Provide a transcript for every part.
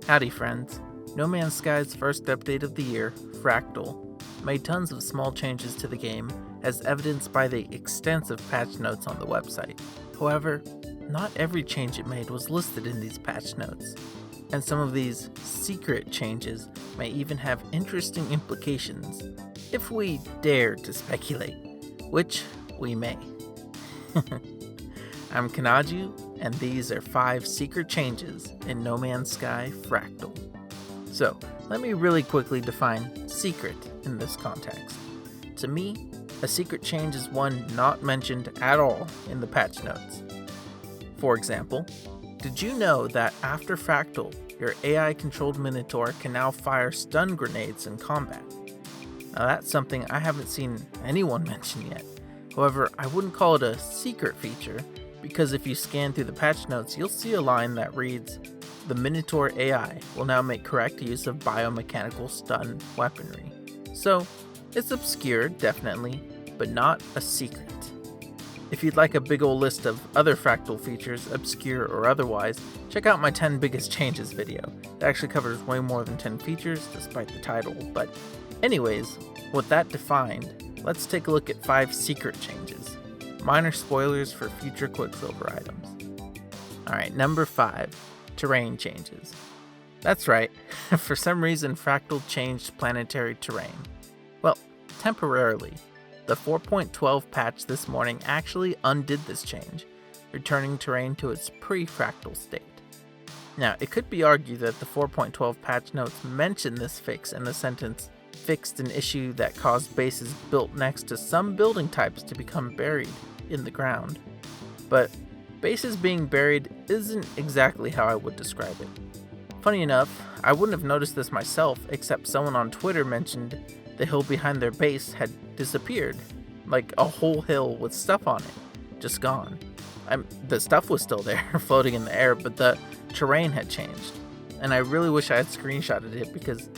Howdy friends, No Man's Sky's first update of the year, Fractal, made tons of small changes to the game as evidenced by the extensive patch notes on the website. However, not every change it made was listed in these patch notes, and some of these secret changes may even have interesting implications, if we dare to speculate, which we may. I'm Kanaju, and these are 5 secret changes in No Man's Sky Fractal. So, let me really quickly define secret in this context. To me, a secret change is one not mentioned at all in the patch notes. For example, did you know that after Fractal, your AI-controlled Minotaur can now fire stun grenades in combat? Now that's something I haven't seen anyone mention yet. However, I wouldn't call it a secret feature, because if you scan through the patch notes, you'll see a line that reads, "The Minotaur AI will now make correct use of biomechanical stun weaponry." So, it's obscure, definitely, but not a secret. If you'd like a big ol' list of other Fractal features, obscure or otherwise, check out my 10 biggest changes video. It actually covers way more than 10 features, despite the title. But anyways, with that defined, let's take a look at 5 secret changes. Minor spoilers for future Quicksilver items. Alright, number 5, terrain changes. That's right, for some reason Fractal changed planetary terrain. Well, temporarily. The 4.12 patch this morning actually undid this change, returning terrain to its pre-Fractal state. Now, it could be argued that the 4.12 patch notes mention this fix in the sentence, "fixed an issue that caused bases built next to some building types to become buried in the ground." But bases being buried isn't exactly how I would describe it. Funny enough, I wouldn't have noticed this myself, except someone on Twitter mentioned the hill behind their base had disappeared. Like a whole hill with stuff on it. Just gone. The stuff was still there, floating in the air, but the terrain had changed. And I really wish I had screenshotted it because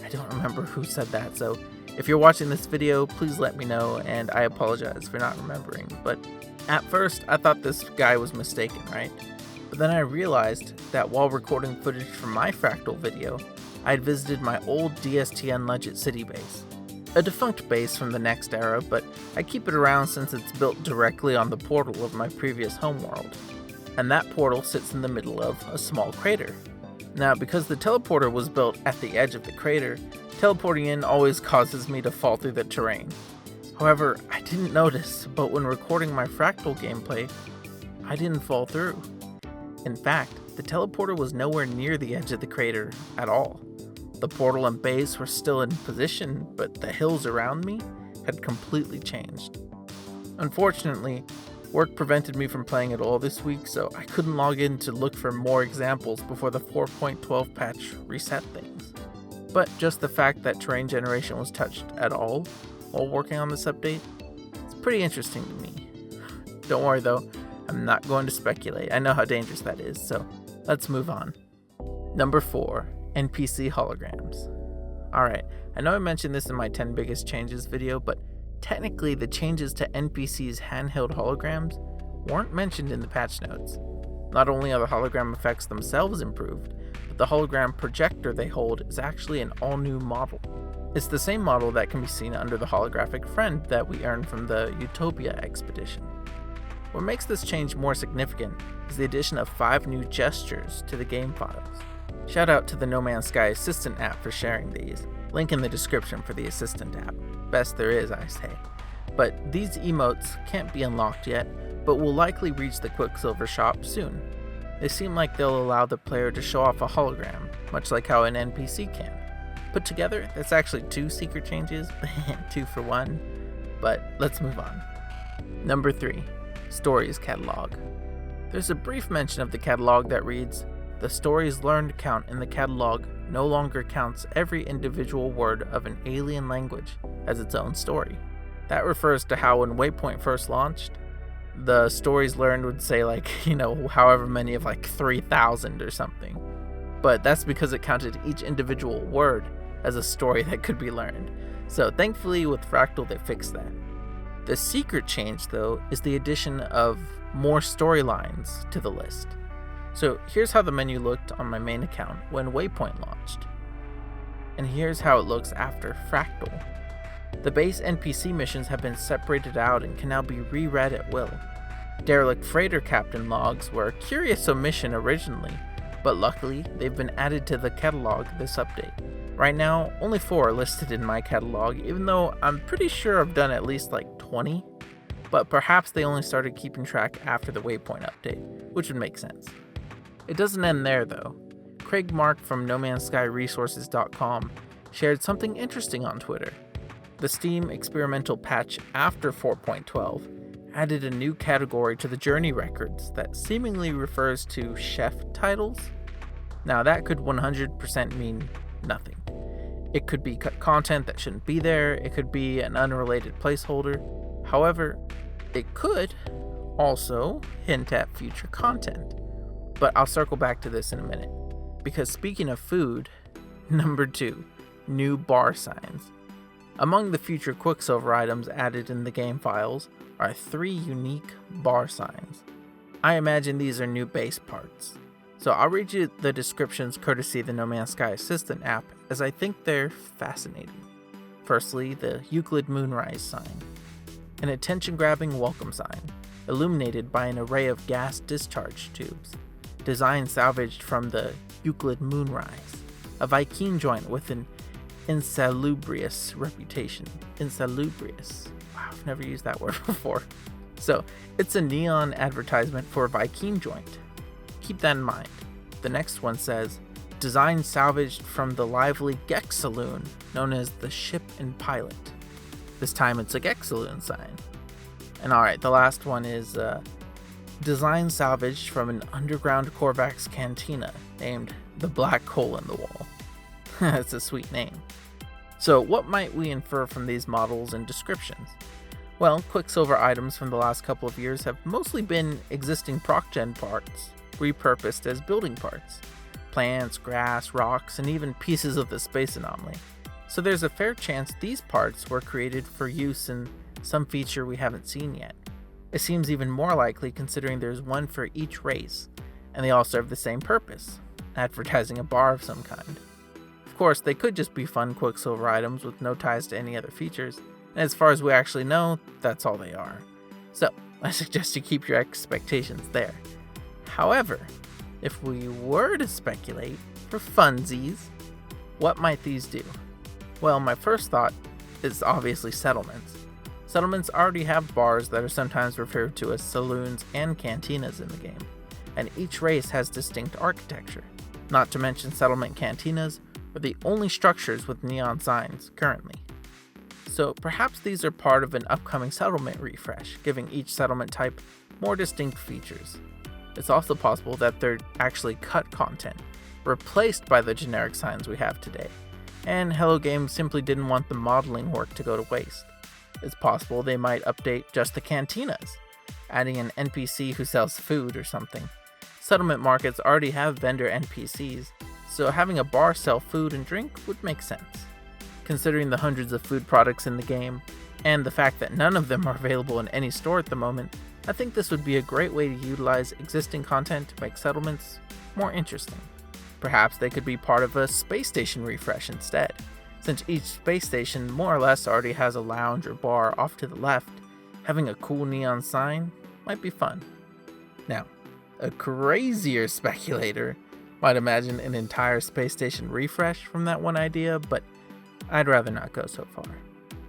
I don't remember who said that. So if you're watching this video, please let me know, and I apologize for not remembering. But at first, I thought this guy was mistaken, right? But then I realized that while recording footage from my Fractal video, I had visited my old DSTN Legit City base. A defunct base from the next era, but I keep it around since it's built directly on the portal of my previous homeworld. And that portal sits in the middle of a small crater. Now, because the teleporter was built at the edge of the crater, teleporting in always causes me to fall through the terrain. However, I didn't notice, but when recording my Fractal gameplay, I didn't fall through. In fact, the teleporter was nowhere near the edge of the crater at all. The portal and base were still in position, but the hills around me had completely changed. Unfortunately, work prevented me from playing at all this week, so I couldn't log in to look for more examples before the 4.12 patch reset things. But just the fact that terrain generation was touched at all while working on this update, it's pretty interesting to me. Don't worry though, I'm not going to speculate. I know how dangerous that is, so let's move on. Number 4. NPC holograms. Alright, I know I mentioned this in my 10 biggest changes video, but technically the changes to NPC's handheld holograms weren't mentioned in the patch notes. Not only are the hologram effects themselves improved, but the hologram projector they hold is actually an all-new model. It's the same model that can be seen under the holographic friend that we earned from the Utopia expedition. What makes this change more significant is the addition of 5 new gestures to the game files. Shout out to the No Man's Sky Assistant app for sharing these. Link in the description for the Assistant app. Best there is, I say. But these emotes can't be unlocked yet, but will likely reach the Quicksilver shop soon. They seem like they'll allow the player to show off a hologram, much like how an NPC can. Put together, that's actually 2 secret changes, 2 for 1. But let's move on. Number 3. Stories Catalog. There's a brief mention of the catalog that reads, "The stories learned count in the catalog no longer counts every individual word of an alien language as its own story." That refers to how when Waypoint first launched, the stories learned would say however many of 3,000 or something. But that's because it counted each individual word as a story that could be learned. So thankfully with Fractal they fixed that. The secret change though is the addition of more storylines to the list. So here's how the menu looked on my main account when Waypoint launched. And here's how it looks after Fractal. The base NPC missions have been separated out and can now be reread at will. Derelict Freighter Captain logs were a curious omission originally, but luckily they've been added to the catalog this update. Right now, only 4 are listed in my catalog, even though I'm pretty sure I've done at least like 20, but perhaps they only started keeping track after the Waypoint update, which would make sense. It doesn't end there though. Craig Mark from NoMansSkyResources.com shared something interesting on Twitter. The Steam experimental patch after 4.12 added a new category to the journey records that seemingly refers to chef titles. Now that could 100% mean nothing. It could be cut content that shouldn't be there, it could be an unrelated placeholder. However, it could also hint at future content. But I'll circle back to this in a minute. Because speaking of food, number 2, new bar signs. Among the future Quicksilver items added in the game files are 3 unique bar signs. I imagine these are new base parts. So I'll read you the descriptions courtesy of the No Man's Sky Assistant app, as I think they're fascinating. Firstly, the Euclid Moonrise sign. An attention-grabbing welcome sign, illuminated by an array of gas discharge tubes. Design salvaged from the Euclid Moonrise, a Viking joint with an insalubrious reputation. Insalubrious. Wow, I've never used that word before. So, it's a neon advertisement for a Viking joint. Keep that in mind. The next one says, design salvaged from the lively Gex Saloon, known as the Ship and Pilot. This time it's a Gex Saloon sign. And alright, the last one is design salvaged from an underground Korvax Cantina named the Black Hole in the Wall. That's a sweet name. So what might we infer from these models and descriptions? Well, Quicksilver items from the last couple of years have mostly been existing proc-gen parts, repurposed as building parts. Plants, grass, rocks, and even pieces of the space anomaly. So there's a fair chance these parts were created for use in some feature we haven't seen yet. It seems even more likely considering there's one for each race, and they all serve the same purpose, advertising a bar of some kind. Of course, they could just be fun Quicksilver items with no ties to any other features, and as far as we actually know, that's all they are. So, I suggest you keep your expectations there. However, if we were to speculate, for funsies, what might these do? Well, my first thought is obviously settlements. Settlements already have bars that are sometimes referred to as saloons and cantinas in the game, and each race has distinct architecture. Not to mention settlement cantinas are the only structures with neon signs currently. So perhaps these are part of an upcoming settlement refresh, giving each settlement type more distinct features. It's also possible that they're actually cut content, replaced by the generic signs we have today, and Hello Games simply didn't want the modeling work to go to waste. It's possible they might update just the cantinas, adding an NPC who sells food or something. Settlement markets already have vendor NPCs, so having a bar sell food and drink would make sense. Considering the hundreds of food products in the game, and the fact that none of them are available in any store at the moment, I think this would be a great way to utilize existing content to make settlements more interesting. Perhaps they could be part of a space station refresh instead. Since each space station more or less already has a lounge or bar off to the left, having a cool neon sign might be fun. Now, a crazier speculator might imagine an entire space station refresh from that one idea, but I'd rather not go so far.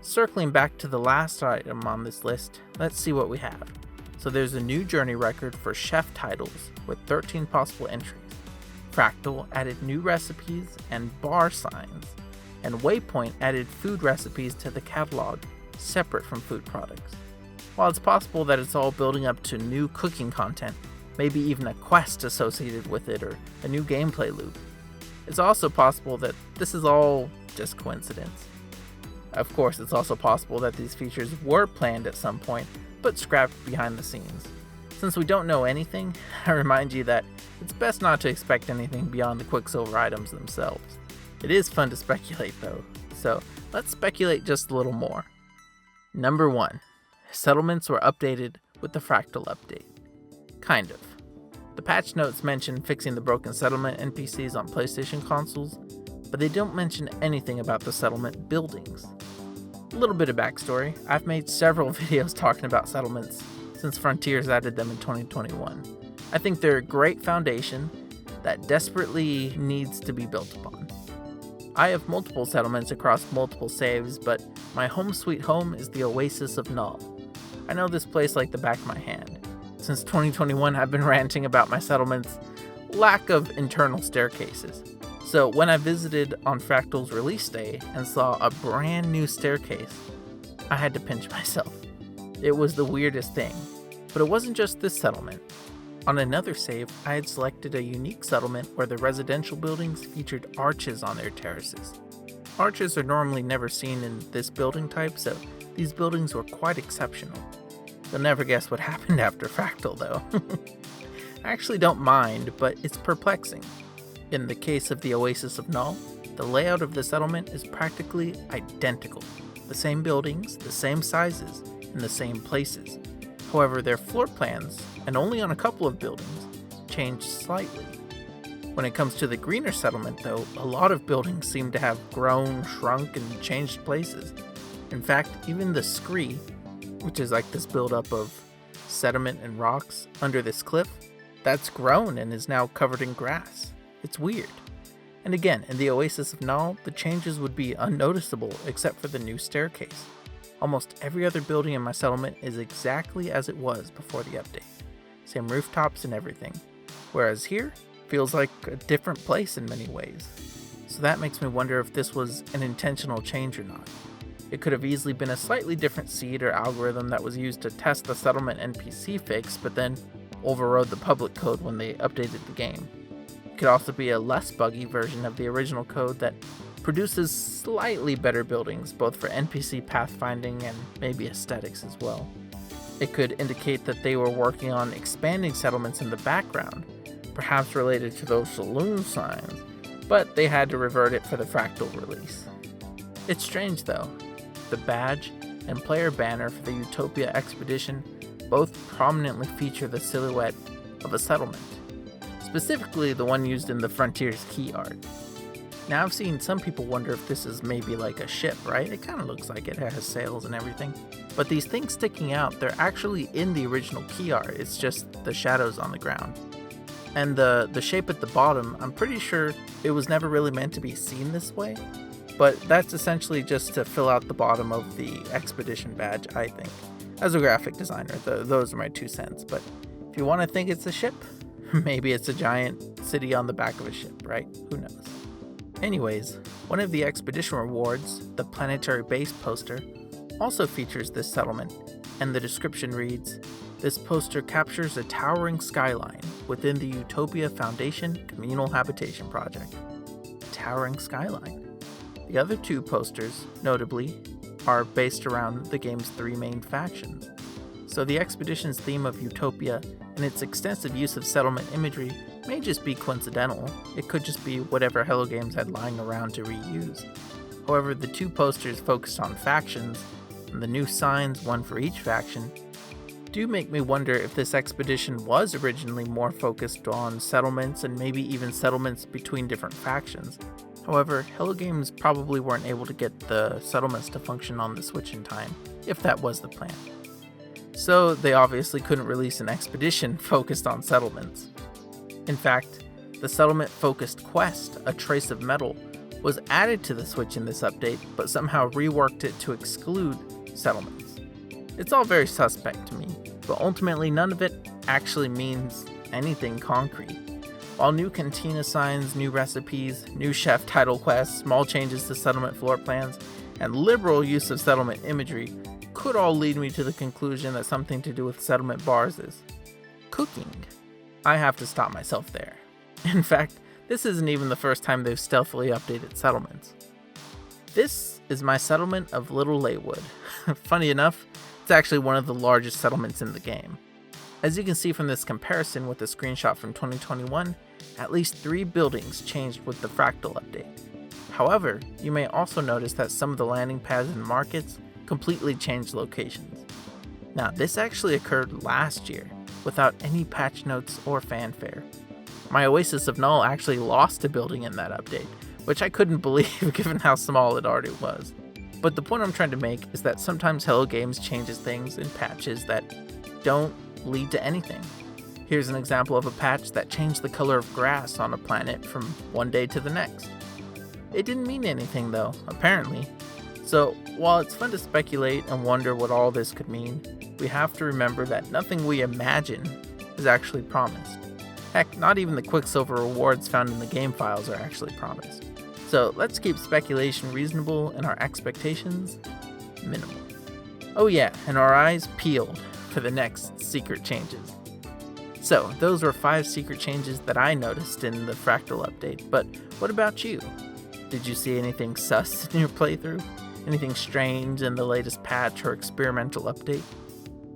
Circling back to the last item on this list, let's see what we have. So there's a new journey record for chef titles with 13 possible entries. Fractal added new recipes and bar signs, and Waypoint added food recipes to the catalog, separate from food products. While it's possible that it's all building up to new cooking content, maybe even a quest associated with it or a new gameplay loop, it's also possible that this is all just coincidence. Of course, it's also possible that these features were planned at some point, but scrapped behind the scenes. Since we don't know anything, I remind you that it's best not to expect anything beyond the Quicksilver items themselves. It is fun to speculate though, so let's speculate just a little more. Number 1. Settlements were updated with the Fractal update. Kind of. The patch notes mention fixing the broken settlement NPCs on PlayStation consoles, but they don't mention anything about the settlement buildings. A little bit of backstory: I've made several videos talking about settlements since Frontiers added them in 2021. I think they're a great foundation that desperately needs to be built upon. I have multiple settlements across multiple saves, but my home sweet home is the Oasis of Null. I know this place like the back of my hand. Since 2021, I've been ranting about my settlement's lack of internal staircases. So when I visited on Fractal's release day and saw a brand new staircase, I had to pinch myself. It was the weirdest thing. But it wasn't just this settlement. On another save, I had selected a unique settlement where the residential buildings featured arches on their terraces. Arches are normally never seen in this building type, so these buildings were quite exceptional. You'll never guess what happened after Fractal, though. I actually don't mind, but it's perplexing. In the case of the Oasis of Null, the layout of the settlement is practically identical. The same buildings, the same sizes, and the same places. However, their floor plans, and only on a couple of buildings, changed slightly. When it comes to the greener settlement, though, a lot of buildings seem to have grown, shrunk, and changed places. In fact, even the scree, which is like this buildup of sediment and rocks under this cliff, that's grown and is now covered in grass. It's weird. And again, in the Oasis of Null, the changes would be unnoticeable except for the new staircase. Almost every other building in my settlement is exactly as it was before the update. Same rooftops and everything. Whereas here, feels like a different place in many ways. So that makes me wonder if this was an intentional change or not. It could have easily been a slightly different seed or algorithm that was used to test the settlement NPC fix, but then overrode the public code when they updated the game. It could also be a less buggy version of the original code that produces slightly better buildings, both for NPC pathfinding and maybe aesthetics as well. It could indicate that they were working on expanding settlements in the background, perhaps related to those Saloon signs, but they had to revert it for the Fractal release. It's strange though. The badge and player banner for the Utopia expedition both prominently feature the silhouette of a settlement, specifically the one used in the Frontiers key art. Now I've seen some people wonder if this is maybe like a ship, right? It kind of looks like it has sails and everything. But these things sticking out, they're actually in the original key art, it's just the shadows on the ground. And the shape at the bottom, I'm pretty sure it was never really meant to be seen this way, but that's essentially just to fill out the bottom of the expedition badge, I think. As a graphic designer, those are my 2 cents, but if you want to think it's a ship, maybe it's a giant city on the back of a ship, right? Who knows? Anyways, one of the expedition rewards, the Planetary base poster, also features this settlement, and the description reads, "This poster captures a towering skyline within the Utopia Foundation Communal Habitation Project." Towering skyline. The other 2 posters, notably, are based around the game's 3 main factions. So the expedition's theme of Utopia and its extensive use of settlement imagery may just be coincidental. It could just be whatever Hello Games had lying around to reuse. However, the 2 posters focused on factions, and the new signs, one for each faction, do make me wonder if this expedition was originally more focused on settlements and maybe even settlements between different factions. However, Hello Games probably weren't able to get the settlements to function on the Switch in time, if that was the plan. So they obviously couldn't release an expedition focused on settlements. In fact, the settlement-focused quest, A Trace of Metal, was added to the Switch in this update, but somehow reworked it to exclude settlements. It's all very suspect to me, but ultimately none of it actually means anything concrete. While new Cantina signs, new recipes, new chef title quests, small changes to settlement floor plans, and liberal use of settlement imagery could all lead me to the conclusion that something to do with settlement bars is cooking. I have to stop myself there. In fact, this isn't even the first time they've stealthily updated settlements. This is my settlement of Little Laywood. Funny enough, it's actually one of the largest settlements in the game. As you can see from this comparison with the screenshot from 2021, at least 3 buildings changed with the Fractal update. However, you may also notice that some of the landing pads and markets completely changed locations. Now, this actually occurred last year, without any patch notes or fanfare. My Oasis of Null actually lost a building in that update, which I couldn't believe given how small it already was. But the point I'm trying to make is that sometimes Hello Games changes things in patches that don't lead to anything. Here's an example of a patch that changed the color of grass on a planet from one day to the next. It didn't mean anything though, apparently. So while it's fun to speculate and wonder what all this could mean, we have to remember that nothing we imagine is actually promised. Heck, not even the Quicksilver rewards found in the game files are actually promised. So let's keep speculation reasonable and our expectations minimal. Oh yeah, and our eyes peeled for the next secret changes. So those were 5 secret changes that I noticed in the Fractal update, but what about you? Did you see anything sus in your playthrough? Anything strange in the latest patch or experimental update?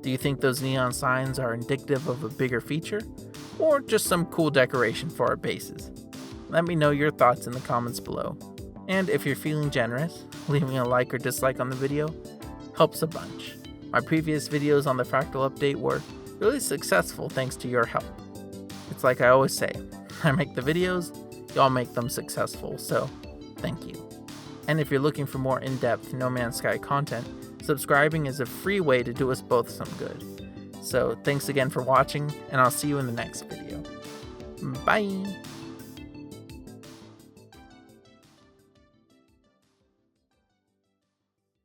Do you think those neon signs are indicative of a bigger feature? Or just some cool decoration for our bases? Let me know your thoughts in the comments below. And if you're feeling generous, leaving a like or dislike on the video helps a bunch. My previous videos on the Fractal update were really successful thanks to your help. It's like I always say, I make the videos, y'all make them successful, so thank you. And if you're looking for more in-depth No Man's Sky content, subscribing is a free way to do us both some good. So thanks again for watching, and I'll see you in the next video. Bye!